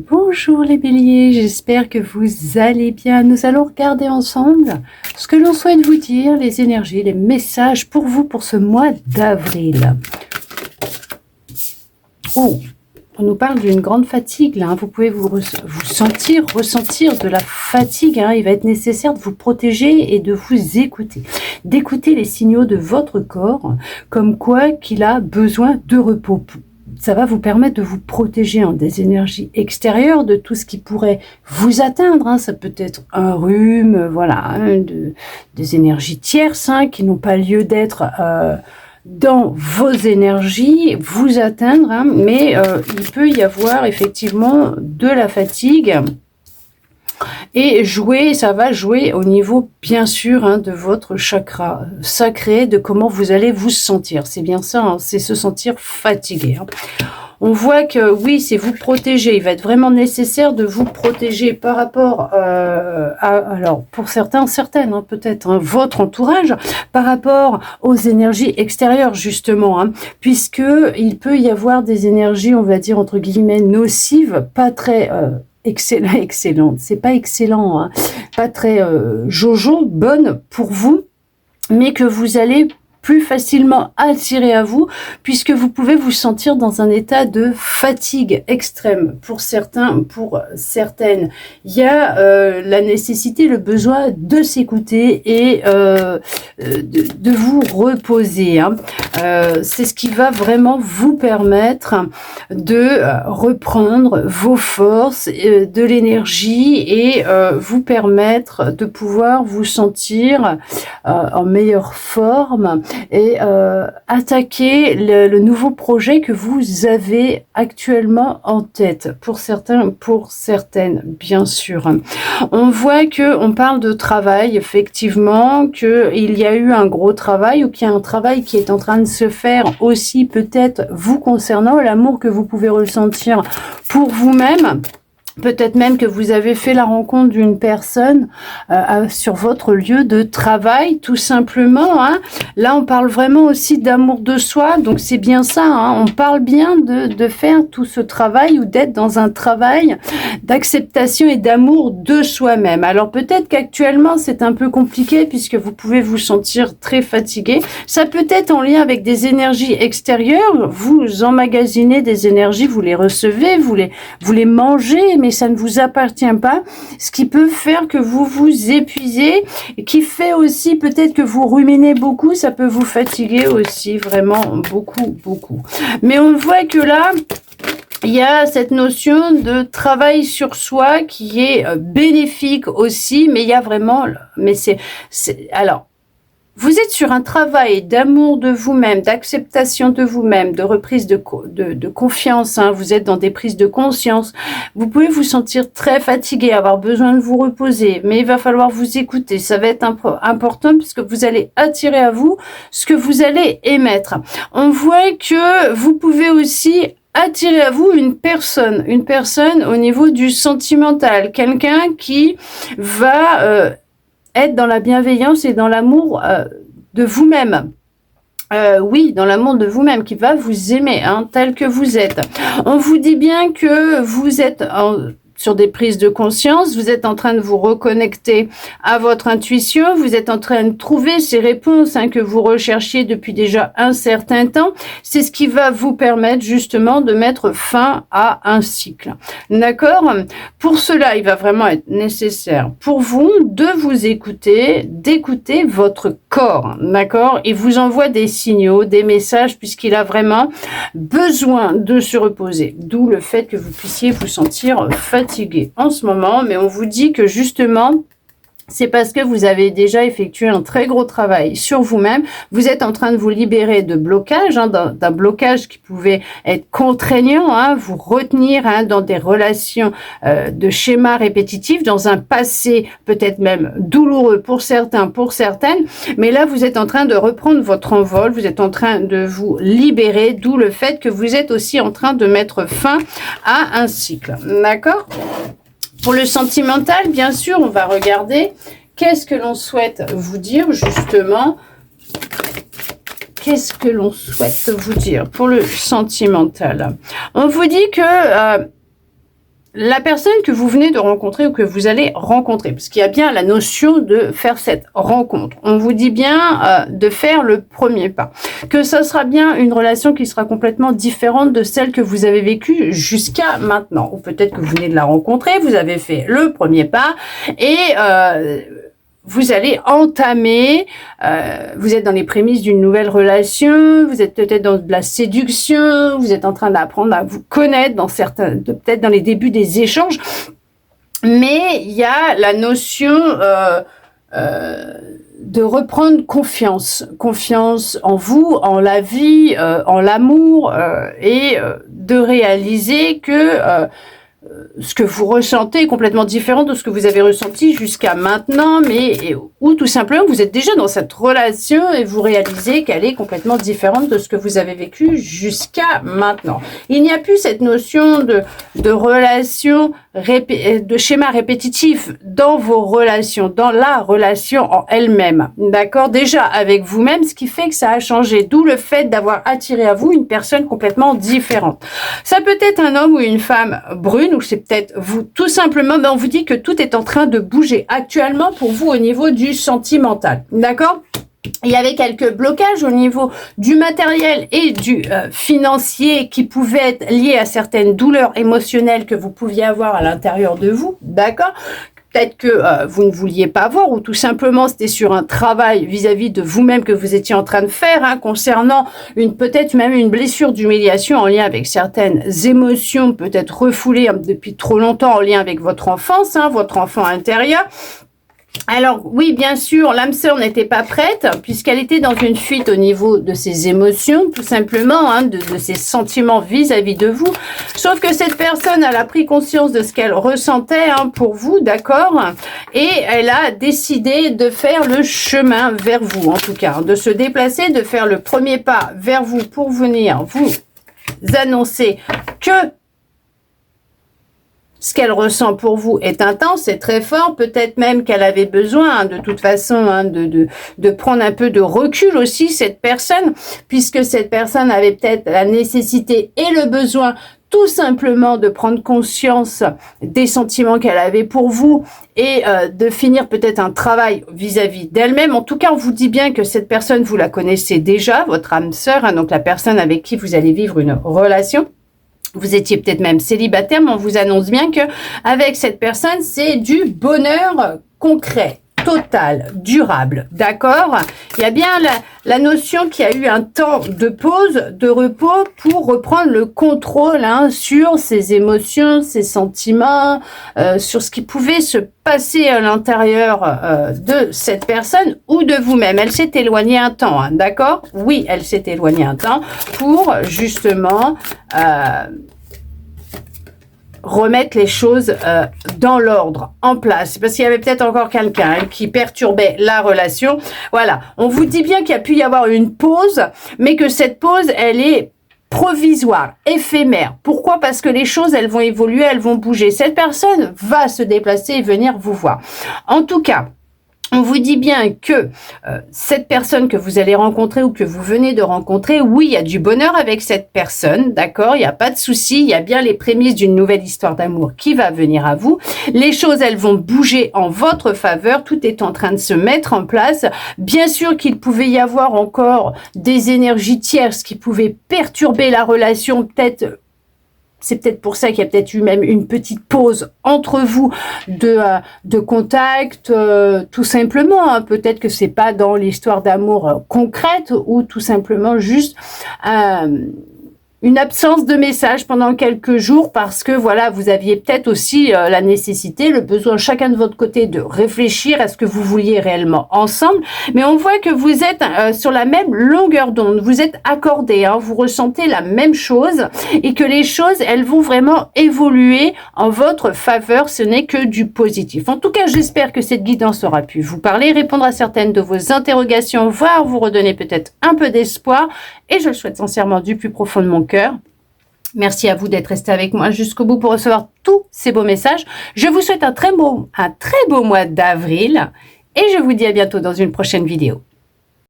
Bonjour les béliers, j'espère que vous allez bien. Nous allons regarder ensemble ce que l'on souhaite vous dire, les énergies, les messages pour vous pour ce mois d'avril. Oh, on nous parle d'une grande fatigue là, vous pouvez vous ressentir de la fatigue. Il va être nécessaire de vous protéger et de vous écouter. D'écouter les signaux de votre corps, comme quoi qu'il a besoin de repos. Ça va vous permettre de vous protéger des énergies extérieures, de tout ce qui pourrait vous atteindre. Ça peut être un rhume, des énergies tierces qui n'ont pas lieu d'être dans vos énergies, vous atteindre. Mais il peut y avoir effectivement de la fatigue. Et ça va jouer au niveau, bien sûr, de votre chakra sacré, de comment vous allez vous sentir. C'est bien ça, c'est se sentir fatigué. On voit que, oui, c'est vous protéger. Il va être vraiment nécessaire de vous protéger par rapport alors, pour certaines, peut-être, votre entourage, par rapport aux énergies extérieures, justement, puisque il peut y avoir des énergies, on va dire, entre guillemets, nocives, pas très... excellente, c'est pas excellent, pas très jojo, bonne pour vous, mais que vous allez plus facilement attirer à vous, puisque vous pouvez vous sentir dans un état de fatigue extrême pour certains, pour certaines. Il y a la nécessité, le besoin de s'écouter et de vous reposer. C'est ce qui va vraiment vous permettre de reprendre vos forces, de l'énergie et vous permettre de pouvoir vous sentir en meilleure forme et attaquer le nouveau projet que vous avez actuellement en tête. Pour certains, pour certaines, bien sûr. On voit que on parle de travail, effectivement, qu'il y a eu un gros travail ou qu'il y a un travail qui est en train de se faire aussi, peut-être vous concernant, l'amour que vous pouvez ressentir pour vous-même. Peut-être même que vous avez fait la rencontre d'une personne sur votre lieu de travail, tout simplement. Là, on parle vraiment aussi d'amour de soi, donc c'est bien ça. On parle bien de faire tout ce travail ou d'être dans un travail d'acceptation et d'amour de soi-même. Alors peut-être qu'actuellement, c'est un peu compliqué puisque vous pouvez vous sentir très fatigué. Ça peut être en lien avec des énergies extérieures. Vous emmagasinez des énergies, vous les recevez, vous les mangez, mais ça ne vous appartient pas, ce qui peut faire que vous vous épuisez, qui fait aussi peut-être que vous ruminez beaucoup, ça peut vous fatiguer aussi, vraiment beaucoup. Mais on voit que là, il y a cette notion de travail sur soi qui est bénéfique aussi, mais il y a vraiment, alors, vous êtes sur un travail d'amour de vous-même, d'acceptation de vous-même, de reprise de confiance. Vous êtes dans des prises de conscience. Vous pouvez vous sentir très fatigué, avoir besoin de vous reposer, mais il va falloir vous écouter. Ça va être important puisque vous allez attirer à vous ce que vous allez émettre. On voit que vous pouvez aussi attirer à vous une personne au niveau du sentimental, quelqu'un qui va être dans la bienveillance et dans l'amour de vous-même. Oui, dans l'amour de vous-même, qui va vous aimer tel que vous êtes. On vous dit bien que vous êtes sur des prises de conscience, vous êtes en train de vous reconnecter à votre intuition, vous êtes en train de trouver ces réponses que vous recherchiez depuis déjà un certain temps. C'est ce qui va vous permettre justement de mettre fin à un cycle. D'accord ? Pour cela, il va vraiment être nécessaire pour vous de vous écouter, d'écouter votre corps. D'accord ? Il vous envoie des signaux, des messages, puisqu'il a vraiment besoin de se reposer. D'où le fait que vous puissiez vous sentir fatigué en ce moment, mais on vous dit que justement, c'est parce que vous avez déjà effectué un très gros travail sur vous-même. Vous êtes en train de vous libérer de blocage, d'un blocage qui pouvait être contraignant, vous retenir dans des relations de schémas répétitifs, dans un passé peut-être même douloureux pour certains, pour certaines. Mais là, vous êtes en train de reprendre votre envol, vous êtes en train de vous libérer, d'où le fait que vous êtes aussi en train de mettre fin à un cycle. D'accord ? Pour le sentimental, bien sûr, on va regarder qu'est-ce que l'on souhaite vous dire, justement. Qu'est-ce que l'on souhaite vous dire pour le sentimental ? On vous dit que la personne que vous venez de rencontrer ou que vous allez rencontrer, parce qu'il y a bien la notion de faire cette rencontre. On vous dit bien de faire le premier pas, que ça sera bien une relation qui sera complètement différente de celle que vous avez vécue jusqu'à maintenant. Ou peut-être que vous venez de la rencontrer, vous avez fait le premier pas et vous allez entamer, vous êtes dans les prémices d'une nouvelle relation, vous êtes peut-être dans de la séduction, vous êtes en train d'apprendre à vous connaître dans peut-être dans les débuts des échanges, mais il y a la notion de reprendre confiance en vous, en la vie, en l'amour, et de réaliser que ce que vous ressentez est complètement différent de ce que vous avez ressenti jusqu'à maintenant, ou tout simplement vous êtes déjà dans cette relation et vous réalisez qu'elle est complètement différente de ce que vous avez vécu jusqu'à maintenant. Il n'y a plus cette notion de relation, de schéma répétitif dans vos relations, dans la relation en elle-même, d'accord? Déjà avec vous-même, ce qui fait que ça a changé, d'où le fait d'avoir attiré à vous une personne complètement différente. Ça peut être un homme ou une femme brune, ou c'est peut-être vous, tout simplement, mais on vous dit que tout est en train de bouger actuellement pour vous au niveau du sentimental, d'accord? Il y avait quelques blocages au niveau du matériel et du financier qui pouvaient être liés à certaines douleurs émotionnelles que vous pouviez avoir à l'intérieur de vous, d'accord? Peut-être que vous ne vouliez pas voir, ou tout simplement c'était sur un travail vis-à-vis de vous-même que vous étiez en train de faire, concernant peut-être même une blessure d'humiliation en lien avec certaines émotions peut-être refoulées depuis trop longtemps en lien avec votre enfance, votre enfant intérieur. Alors oui, bien sûr, l'âme sœur n'était pas prête puisqu'elle était dans une fuite au niveau de ses émotions, tout simplement, de ses sentiments vis-à-vis de vous. Sauf que cette personne, elle a pris conscience de ce qu'elle ressentait pour vous, d'accord? Et elle a décidé de faire le chemin vers vous, en tout cas, de se déplacer, de faire le premier pas vers vous pour venir vous annoncer que ce qu'elle ressent pour vous est intense, c'est très fort. Peut-être même qu'elle avait besoin, de toute façon, de prendre un peu de recul aussi, cette personne, puisque cette personne avait peut-être la nécessité et le besoin tout simplement de prendre conscience des sentiments qu'elle avait pour vous et de finir peut-être un travail vis-à-vis d'elle-même. En tout cas, on vous dit bien que cette personne, vous la connaissez déjà, votre âme sœur, donc la personne avec qui vous allez vivre une relation. Vous étiez peut-être même célibataire, mais on vous annonce bien que avec cette personne, c'est du bonheur concret, total, durable, d'accord? Il y a bien la notion qu'il y a eu un temps de pause, de repos pour reprendre le contrôle sur ses émotions, ses sentiments, sur ce qui pouvait se passer à l'intérieur de cette personne ou de vous-même. Elle s'est éloignée un temps, d'accord? Oui, elle s'est éloignée un temps pour justement remettre les choses dans l'ordre, en place, parce qu'il y avait peut-être encore quelqu'un qui perturbait la relation. Voilà, on vous dit bien qu'il y a pu y avoir une pause, mais que cette pause, elle est provisoire, éphémère. Pourquoi? Parce que les choses, elles vont évoluer, elles vont bouger. Cette personne va se déplacer et venir vous voir. En tout cas, on vous dit bien que cette personne que vous allez rencontrer ou que vous venez de rencontrer, oui, il y a du bonheur avec cette personne, d'accord? Il n'y a pas de souci, il y a bien les prémices d'une nouvelle histoire d'amour qui va venir à vous. Les choses, elles vont bouger en votre faveur, tout est en train de se mettre en place. Bien sûr qu'il pouvait y avoir encore des énergies tierces qui pouvaient perturber la relation, peut-être. C'est peut-être pour ça qu'il y a peut-être eu même une petite pause entre vous de contact, tout simplement. Peut-être que c'est pas dans l'histoire d'amour concrète ou tout simplement juste une absence de message pendant quelques jours parce que voilà, vous aviez peut-être aussi la nécessité, le besoin chacun de votre côté de réfléchir à ce que vous vouliez réellement ensemble. Mais on voit que vous êtes sur la même longueur d'onde, vous êtes accordés, vous ressentez la même chose et que les choses, elles vont vraiment évoluer en votre faveur. Ce n'est que du positif. En tout cas, j'espère que cette guidance aura pu vous parler, répondre à certaines de vos interrogations, voire vous redonner peut-être un peu d'espoir. Et je le souhaite sincèrement du plus profond de mon cœur. Merci à vous d'être resté avec moi jusqu'au bout pour recevoir tous ces beaux messages. Je vous souhaite un très beau mois d'avril et je vous dis à bientôt dans une prochaine vidéo.